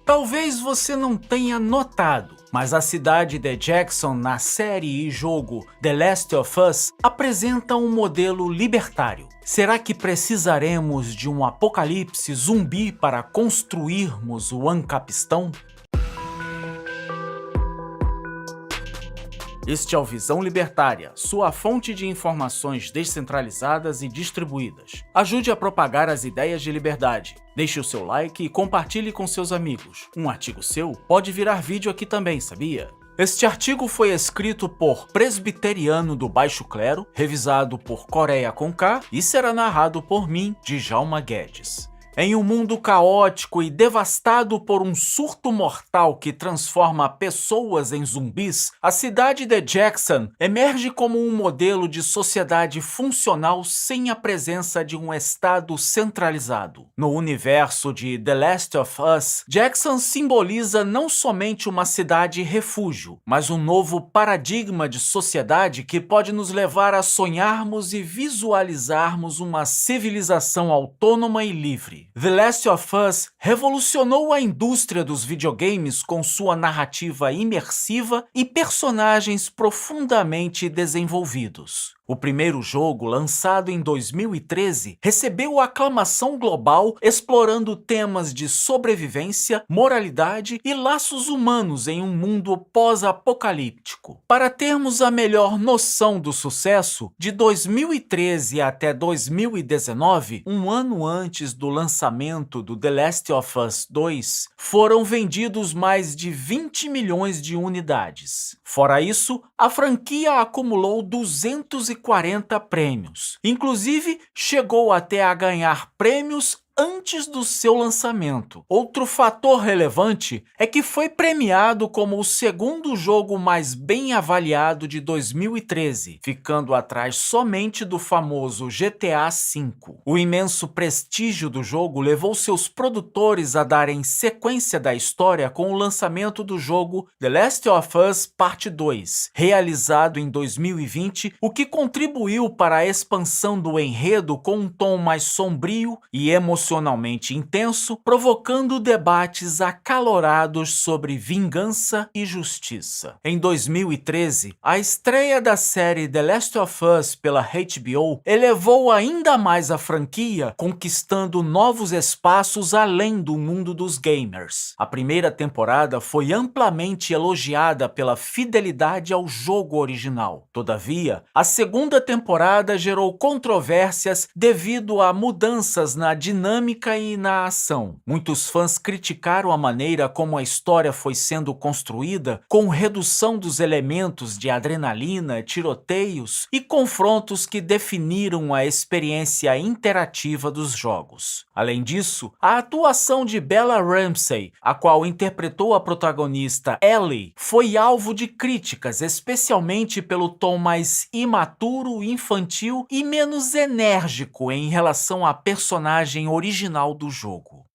Talvez você não tenha notado, mas a cidade de Jackson na série e jogo The Last of Us apresenta um modelo libertário. Será que precisaremos de um apocalipse zumbi para construirmos o Ancapistão? Este é o Visão Libertária, sua fonte de informações descentralizadas e distribuídas. Ajude a propagar as ideias de liberdade. Deixe o seu like e compartilhe com seus amigos. Um artigo seu pode virar vídeo aqui também, sabia? Este artigo foi escrito por Presbiteriano do Baixo Clero, revisado por Coreia com K e será narrado por mim, Djalma Guedes. Em um mundo caótico e devastado por um surto mortal que transforma pessoas em zumbis, a cidade de Jackson emerge como um modelo de sociedade funcional sem a presença de um Estado centralizado. No universo de The Last of Us, Jackson simboliza não somente uma cidade-refúgio, mas um novo paradigma de sociedade que pode nos levar a sonharmos e visualizarmos uma civilização autônoma e livre. The Last of Us revolucionou a indústria dos videogames com sua narrativa imersiva e personagens profundamente desenvolvidos. O primeiro jogo, lançado em 2013, recebeu aclamação global explorando temas de sobrevivência, moralidade e laços humanos em um mundo pós-apocalíptico. Para termos a melhor noção do sucesso, de 2013 até 2019, um ano antes do lançamento do The Last of Us 2, foram vendidos mais de 20 milhões de unidades. Fora isso, a franquia acumulou 240 prêmios. Inclusive, chegou até a ganhar prêmios antes do seu lançamento. Outro fator relevante é que foi premiado como o segundo jogo mais bem avaliado de 2013, ficando atrás somente do famoso GTA V. O imenso prestígio do jogo levou seus produtores a darem sequência da história com o lançamento do jogo The Last of Us Part 2, realizado em 2020, o que contribuiu para a expansão do enredo com um tom mais sombrio e emocionalmente intenso, provocando debates acalorados sobre vingança e justiça. Em 2013, a estreia da série The Last of Us pela HBO elevou ainda mais a franquia, conquistando novos espaços além do mundo dos gamers. A primeira temporada foi amplamente elogiada pela fidelidade ao jogo original. Todavia, a segunda temporada gerou controvérsias devido a mudanças na dinâmica e na ação. Muitos fãs criticaram a maneira como a história foi sendo construída, com redução dos elementos de adrenalina, tiroteios e confrontos que definiram a experiência interativa dos jogos. Além disso, a atuação de Bella Ramsey, a qual interpretou a protagonista Ellie, foi alvo de críticas, especialmente pelo tom mais imaturo, infantil e menos enérgico em relação à personagem original do jogo.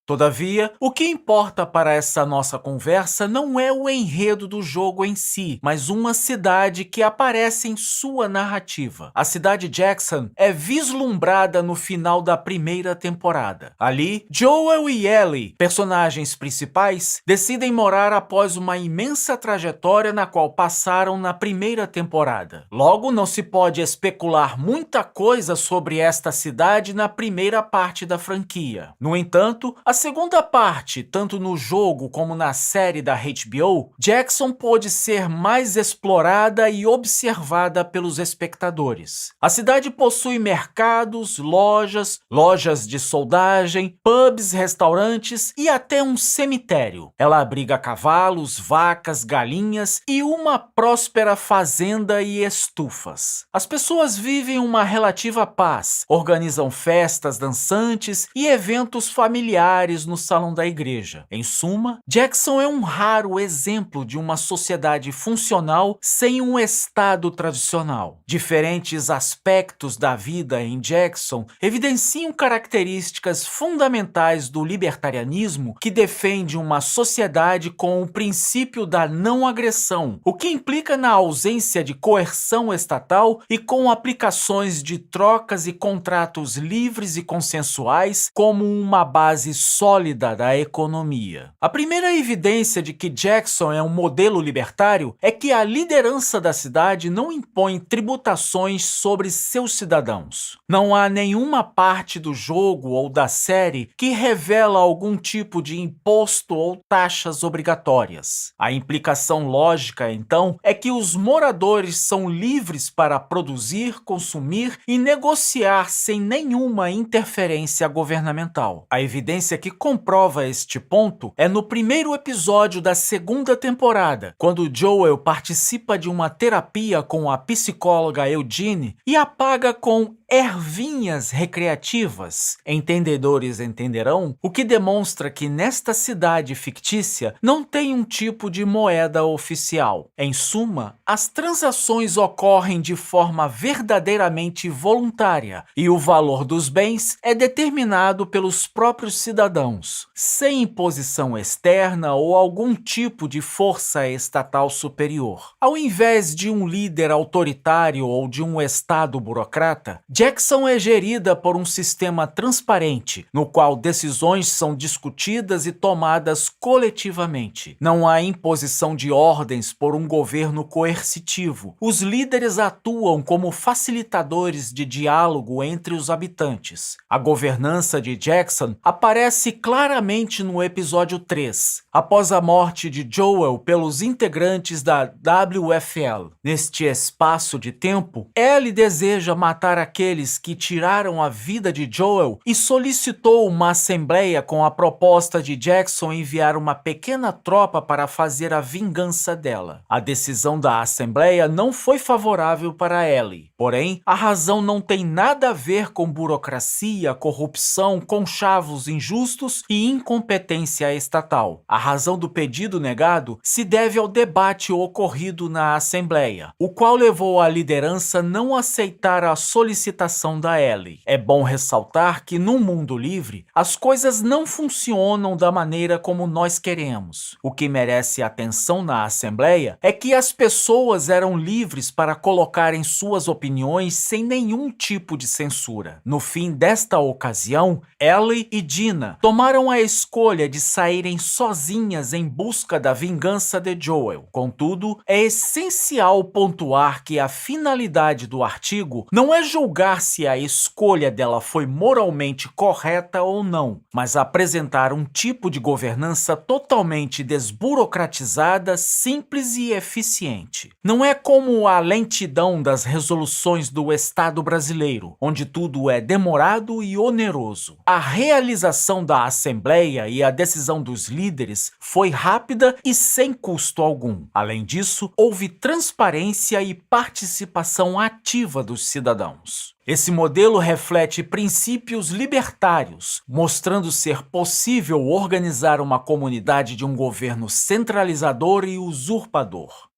Todavia, o que importa para essa nossa conversa não é o enredo do jogo em si, mas uma cidade que aparece em sua narrativa. A cidade Jackson é vislumbrada no final da primeira temporada. Ali, Joel e Ellie, personagens principais, decidem morar após uma imensa trajetória na qual passaram na primeira temporada. Logo, não se pode especular muita coisa sobre esta cidade na primeira parte da franquia. No entanto, a segunda parte, tanto no jogo como na série da HBO, Jackson pôde ser mais explorada e observada pelos espectadores. A cidade possui mercados, lojas de soldagem, pubs, restaurantes e até um cemitério. Ela abriga cavalos, vacas, galinhas e uma próspera fazenda e estufas. As pessoas vivem uma relativa paz, organizam festas dançantes e eventos familiares no salão da igreja. Em suma, Jackson é um raro exemplo de uma sociedade funcional sem um Estado tradicional. Diferentes aspectos da vida em Jackson evidenciam características fundamentais do libertarianismo que defende uma sociedade com o princípio da não agressão, o que implica na ausência de coerção estatal e com aplicações de trocas e contratos livres e consensuais como uma base sólida da economia. A primeira evidência de que Jackson é um modelo libertário é que a liderança da cidade não impõe tributações sobre seus cidadãos. Não há nenhuma parte do jogo ou da série que revela algum tipo de imposto ou taxas obrigatórias. A implicação lógica, então, é que os moradores são livres para produzir, consumir e negociar sem nenhuma interferência governamental. A evidência que comprova este ponto é no primeiro episódio da segunda temporada, quando Joel participa de uma terapia com a psicóloga Eugene e a paga com ervinhas recreativas. Entendedores entenderão, o que demonstra que nesta cidade fictícia não tem um tipo de moeda oficial. Em suma, as transações ocorrem de forma verdadeiramente voluntária e o valor dos bens é determinado pelos próprios cidadãos, sem imposição externa ou algum tipo de força estatal superior. Ao invés de um líder autoritário ou de um estado burocrata, Jackson é gerida por um sistema transparente, no qual decisões são discutidas e tomadas coletivamente. Não há imposição de ordens por um governo coercitivo. Os líderes atuam como facilitadores de diálogo entre os habitantes. A governança de Jackson aparece claramente no episódio 3, após a morte de Joel pelos integrantes da WFL. Neste espaço de tempo, Ellie deseja matar aqueles que tiraram a vida de Joel e solicitou uma assembleia com a proposta de Jackson enviar uma pequena tropa para fazer a vingança dela. A decisão da assembleia não foi favorável para Ellie. Porém, a razão não tem nada a ver com burocracia, corrupção, conchavos injustos e incompetência estatal. A razão do pedido negado se deve ao debate ocorrido na assembleia, o qual levou a liderança a não aceitar a solicitação da Ellie. É bom ressaltar que no mundo livre, as coisas não funcionam da maneira como nós queremos. O que merece atenção na Assembleia é que as pessoas eram livres para colocarem suas opiniões sem nenhum tipo de censura. No fim desta ocasião, Ellie e Dina tomaram a escolha de saírem sozinhas em busca da vingança de Joel. Contudo, é essencial pontuar que a finalidade do artigo não é julgar se a escolha dela foi moralmente correta ou não, mas apresentar um tipo de governança totalmente desburocratizada, simples e eficiente. Não é como a lentidão das resoluções do Estado brasileiro, onde tudo é demorado e oneroso. A realização da Assembleia e a decisão dos líderes foi rápida e sem custo algum. Além disso, houve transparência e participação ativa dos cidadãos. Esse modelo reflete princípios libertários, mostrando ser possível organizar uma comunidade de um governo centralizador e usurpador.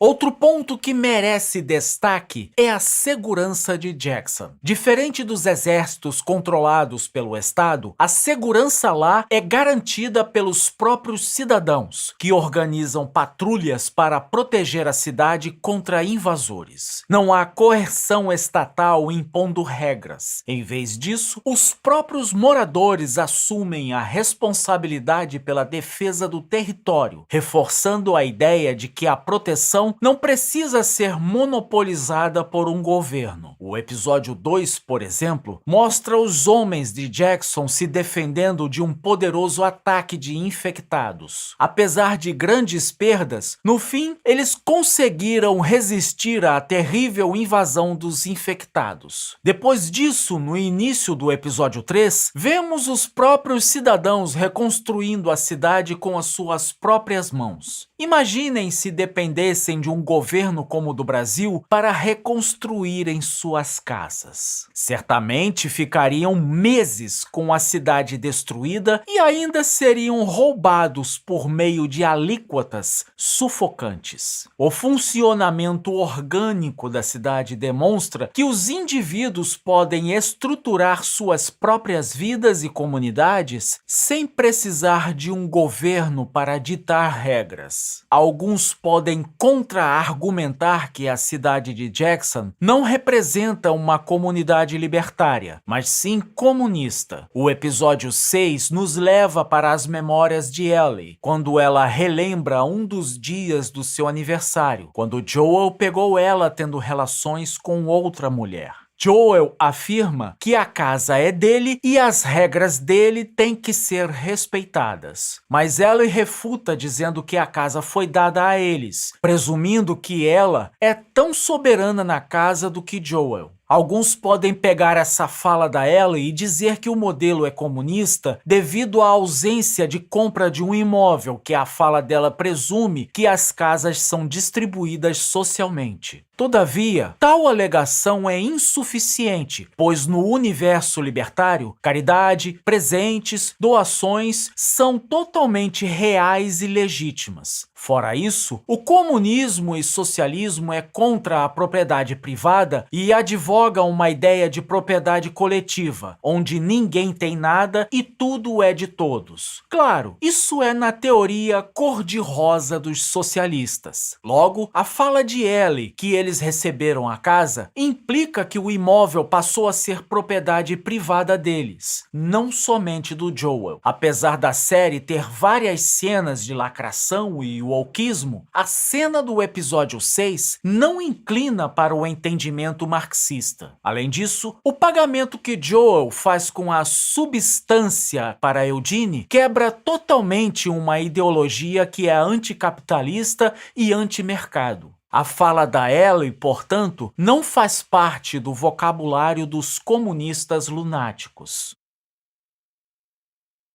Outro ponto que merece destaque é a segurança de Jackson. Diferente dos exércitos controlados pelo Estado, a segurança lá é garantida pelos próprios cidadãos, que organizam patrulhas para proteger a cidade contra invasores. Não há coerção estatal impondo regras. Em vez disso, os próprios moradores assumem a responsabilidade pela defesa do território, reforçando a ideia de que a proteção não precisa ser monopolizada por um governo. O episódio 2, por exemplo, mostra os homens de Jackson se defendendo de um poderoso ataque de infectados. Apesar de grandes perdas, no fim, eles conseguiram resistir à terrível invasão dos infectados. Depois disso, no início do episódio 3, vemos os próprios cidadãos reconstruindo a cidade com as suas próprias mãos. Imaginem se dependessem de um governo como o do Brasil para reconstruírem suas casas. Certamente ficariam meses com a cidade destruída e ainda seriam roubados por meio de alíquotas sufocantes. O funcionamento orgânico da cidade demonstra que os indivíduos podem estruturar suas próprias vidas e comunidades sem precisar de um governo para ditar regras. Alguns podem entra a argumentar que a cidade de Jackson não representa uma comunidade libertária, mas sim comunista. O episódio 6 nos leva para as memórias de Ellie, quando ela relembra um dos dias do seu aniversário, quando Joel pegou ela tendo relações com outra mulher. Joel afirma que a casa é dele e as regras dele têm que ser respeitadas. Mas Ellie refuta dizendo que a casa foi dada a eles, presumindo que ela é tão soberana na casa do que Joel. Alguns podem pegar essa fala da Ellie e dizer que o modelo é comunista devido à ausência de compra de um imóvel, que a fala dela presume que as casas são distribuídas socialmente. Todavia, tal alegação é insuficiente, pois no universo libertário, caridade, presentes, doações são totalmente reais e legítimas. Fora isso, o comunismo e socialismo é contra a propriedade privada e advoga uma ideia de propriedade coletiva, onde ninguém tem nada e tudo é de todos. Claro, isso é na teoria cor-de-rosa dos socialistas. Logo, a fala de Ellie, que eles receberam a casa, implica que o imóvel passou a ser propriedade privada deles, não somente do Joel. Apesar da série ter várias cenas de lacração e wokeismo, a cena do episódio 6 não inclina para o entendimento marxista. Além disso, o pagamento que Joel faz com a substância para Eugene quebra totalmente uma ideologia que é anticapitalista e antimercado. A fala da Ellie, portanto, não faz parte do vocabulário dos comunistas lunáticos.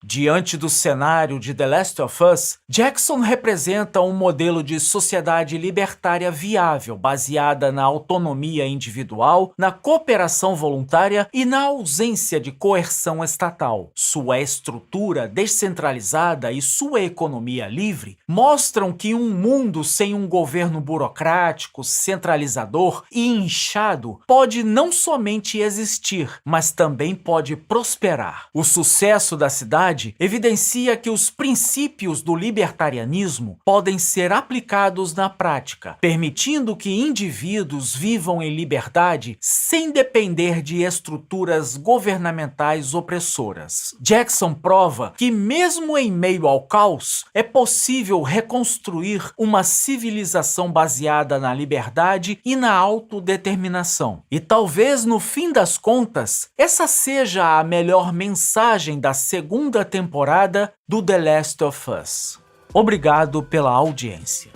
Diante do cenário de The Last of Us, Jackson representa um modelo de sociedade libertária viável, baseada na autonomia individual, na cooperação voluntária e na ausência de coerção estatal. Sua estrutura descentralizada e sua economia livre mostram que um mundo sem um governo burocrático, centralizador e inchado pode não somente existir, mas também pode prosperar. O sucesso da cidade evidencia que os princípios do libertarianismo podem ser aplicados na prática, permitindo que indivíduos vivam em liberdade sem depender de estruturas governamentais opressoras. Jackson prova que, mesmo em meio ao caos, é possível reconstruir uma civilização baseada na liberdade e na autodeterminação. E talvez, no fim das contas, essa seja a melhor mensagem da segunda temporada do The Last of Us. Obrigado pela audiência.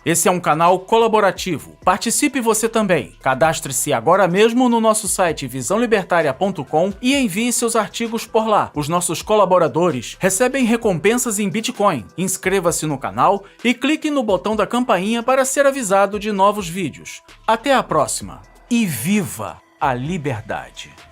Esse é um canal colaborativo. Participe você também. Cadastre-se agora mesmo no nosso site visãolibertaria.com e envie seus artigos por lá. Os nossos colaboradores recebem recompensas em Bitcoin. Inscreva-se no canal e clique no botão da campainha para ser avisado de novos vídeos. Até a próxima e viva a liberdade!